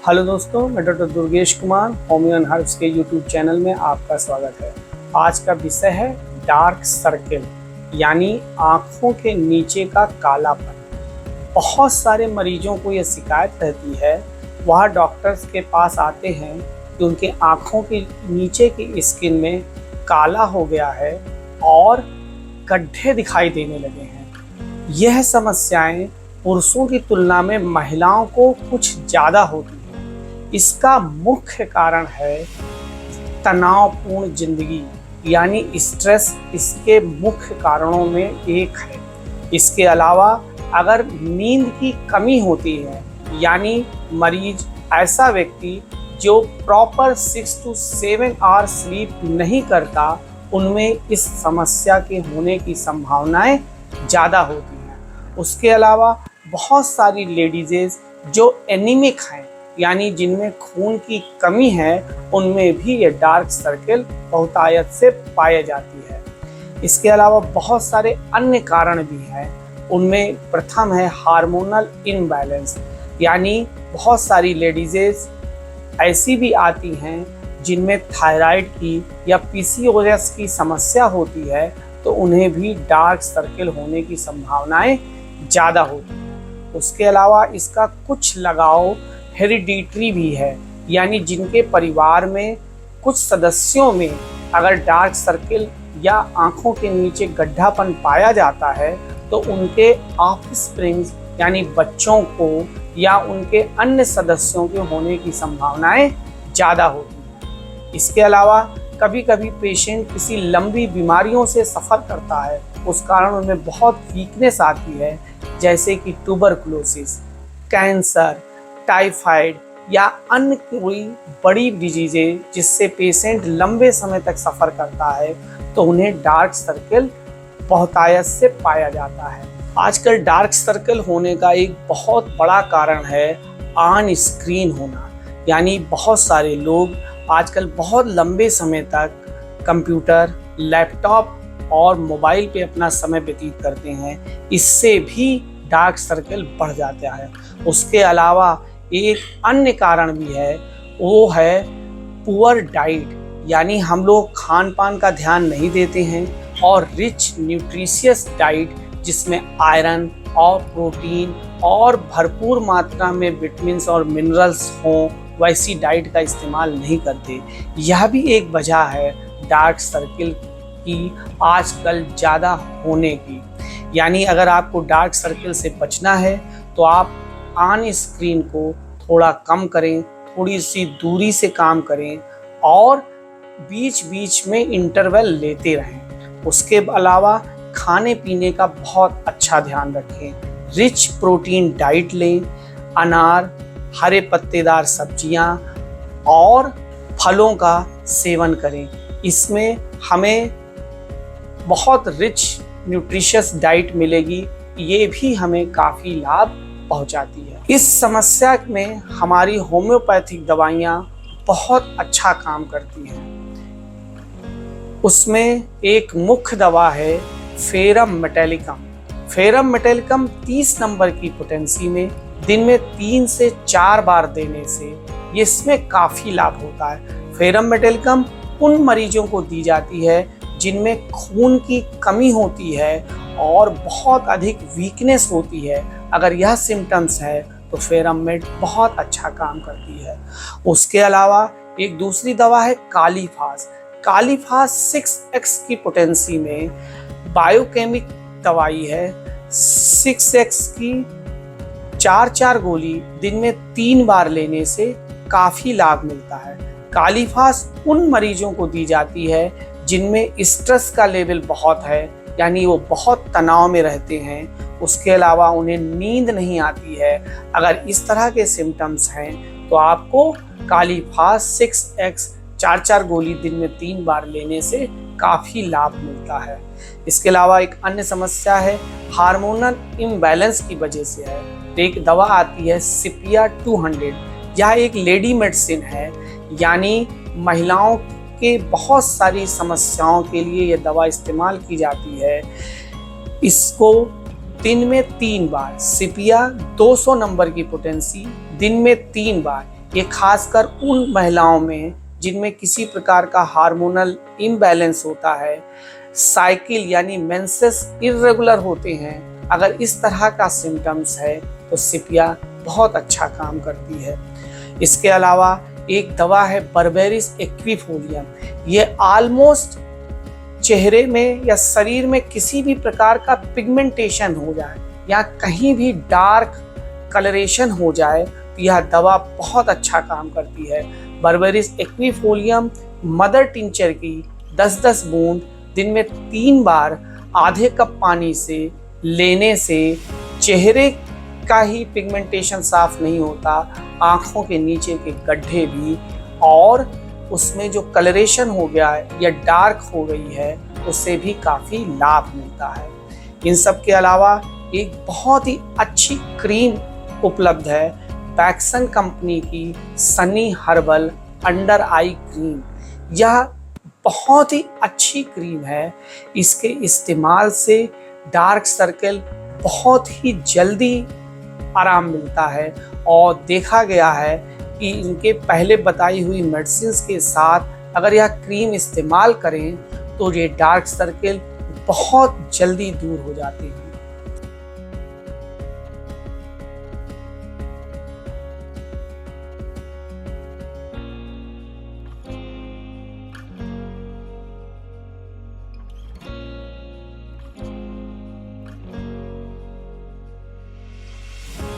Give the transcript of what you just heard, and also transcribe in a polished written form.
Hello दोस्तों, मैं doctor Durgesh Kumar homeo and herbs के यूट्यूब चैनल में आपका स्वागत है। आज का विषय है डार्क सर्किल यानी आँखों के नीचे का कालापन। बहुत सारे मरीजों को यह शिकायत रहती है, वह डॉक्टर्स के पास आते हैं कि उनके आँखों के नीचे की स्किन में काला हो गया है और गड्ढे दिखाई देने लगे हैं। यह समस्याएं पुरुषों की तुलना में महिलाओं को कुछ ज़्यादा होती है। इसका मुख्य कारण है तनावपूर्ण जिंदगी यानी स्ट्रेस, इसके मुख्य कारणों में एक है। इसके अलावा अगर नींद की कमी होती है यानी मरीज ऐसा व्यक्ति जो प्रॉपर 6 to 7 आवर स्लीप नहीं करता, उनमें इस समस्या के होने की संभावनाएं ज़्यादा होती हैं। उसके अलावा बहुत सारी लेडीज़ जो एनीमिक हैं यानी जिनमें खून की कमी है, उनमें भी ये डार्क सर्किल बहुतायत से पाई जाती है। इसके अलावा बहुत सारे अन्य कारण भी हैं। उनमें प्रथम है हार्मोनल इनबैलेंस, यानी बहुत सारी लेडीज़ ऐसी भी आती हैं जिनमें थायराइड की या पीसीओएस की समस्या होती है, तो उन्हें भी डार्क सर्किल होने की संभावनाएं ज़्यादा होती हैं। उसके अलावा इसका कुछ लगाव हेरिडिटरी भी है, यानी जिनके परिवार में कुछ सदस्यों में अगर डार्क सर्किल या आँखों के नीचे गड्ढापन पाया जाता है, तो उनके ऑफस्प्रिंग्स यानी बच्चों को या उनके अन्य सदस्यों के होने की संभावनाएं ज़्यादा होती हैं। इसके अलावा कभी कभी पेशेंट किसी लंबी बीमारियों से सफ़र करता है, उस कारण उनमें बहुत वीकनेस आती है, जैसे कि ट्यूबरकुलोसिस, कैंसर, टाइफाइड या अन्य कोई बड़ी डिजीज़ें जिससे पेशेंट लंबे समय तक सफ़र करता है, तो उन्हें डार्क सर्किल बहुतायत से पाया जाता है। आजकल डार्क सर्किल होने का एक बहुत बड़ा कारण है ऑन स्क्रीन होना, यानी बहुत सारे लोग आजकल बहुत लंबे समय तक कंप्यूटर, लैपटॉप और मोबाइल पे अपना समय व्यतीत करते हैं। इससे भी डार्क सर्किल बढ़ जाता है। उसके अलावा एक अन्य कारण भी है, वो है पुअर डाइट, यानी हम लोग खान पान का ध्यान नहीं देते हैं और रिच न्यूट्रिशियस डाइट जिसमें आयरन और प्रोटीन और भरपूर मात्रा में विटामिन्स और मिनरल्स हों, वैसी डाइट का इस्तेमाल नहीं करते। यह भी एक वजह है डार्क सर्किल की आजकल ज़्यादा होने की। यानी अगर आपको डार्क सर्किल से बचना है तो आप ऑन स्क्रीन को थोड़ा कम करें, थोड़ी सी दूरी से काम करें और बीच बीच में इंटरवल लेते रहें। उसके अलावा खाने पीने का बहुत अच्छा ध्यान रखें। रिच प्रोटीन डाइट लें, अनार, हरे पत्तेदार सब्जियां और फलों का सेवन करें। इसमें हमें बहुत रिच न्यूट्रिशियस डाइट मिलेगी, ये भी हमें काफ़ी लाभ पहुंचाती है। इस समस्या में हमारी होम्योपैथिक दवाइयाँ बहुत अच्छा काम करती हैं। उसमें एक मुख्य दवा है ferrum metallicum. Ferrum metallicum 30 number की पोटेंसी में दिन में 3 से 4 बार देने से इसमें काफ़ी लाभ होता है। फेरम मेटेलिकम उन मरीजों को दी जाती है जिनमें खून की कमी होती है और बहुत अधिक वीकनेस होती है। अगर यह सिम्टम्स है तो फेरमेट बहुत अच्छा काम करती है। उसके अलावा एक दूसरी दवा है कालीफास। कालीफास 6x की पोटेंसी में बायोकेमिक दवाई है। 6x की 4 गोली दिन में 3 बार लेने से काफ़ी लाभ मिलता है। कालीफास उन मरीजों को दी जाती है जिनमें स्ट्रेस का लेवल बहुत है, यानी वो बहुत तनाव में रहते हैं। उसके अलावा उन्हें नींद नहीं आती है। अगर इस तरह के सिम्टम्स हैं तो आपको कालीफास 6x 4 गोली दिन में 3 बार लेने से काफ़ी लाभ मिलता है। इसके अलावा एक अन्य समस्या है हार्मोनल इम्बैलेंस की वजह से है। तो एक दवा आती है सिपिया 200। यह एक लेडी मेडिसिन है, यानी महिलाओं के बहुत सारी समस्याओं के लिए यह दवा इस्तेमाल की जाती है। इसको दिन में 3 बार, सिपिया 200 नंबर की पोटेंसी दिन में 3 बार, ये खासकर उन महिलाओं में जिनमें किसी प्रकार का हार्मोनल इम्बैलेंस होता है, साइकिल यानी मेंसेस इर्रेगुलर होते हैं, अगर इस तरह का सिम्टम्स है तो सिपिया बहुत अच्छा काम करती है। इसके अलावा एक दवा है बर्बेरिस एक्विफोलियम। ये ऑलमोस्ट चेहरे में या शरीर में किसी भी प्रकार का पिगमेंटेशन हो जाए या कहीं भी डार्क कलरेशन हो जाए तो यह दवा बहुत अच्छा काम करती है। बर्बेरिस एक्विफोलियम मदर टिंचर की 10-10 बूंद दिन में 3 बार आधे कप पानी से लेने से चेहरे का ही पिगमेंटेशन साफ नहीं होता, आंखों के नीचे के गड्ढे भी और उसमें जो कलरेशन हो गया है या डार्क हो गई है उससे भी काफ़ी लाभ मिलता है। इन सब के अलावा एक बहुत ही अच्छी क्रीम उपलब्ध है बैक्सन कंपनी की Sunny herbal under eye cream. यह बहुत ही अच्छी क्रीम है। इसके इस्तेमाल से डार्क सर्कल बहुत ही जल्दी आराम मिलता है और देखा गया है कि इनके पहले बताई हुई मेडिसिन्स के साथ अगर यह क्रीम इस्तेमाल करें तो ये डार्क सर्कल बहुत जल्दी दूर हो जाते हैं।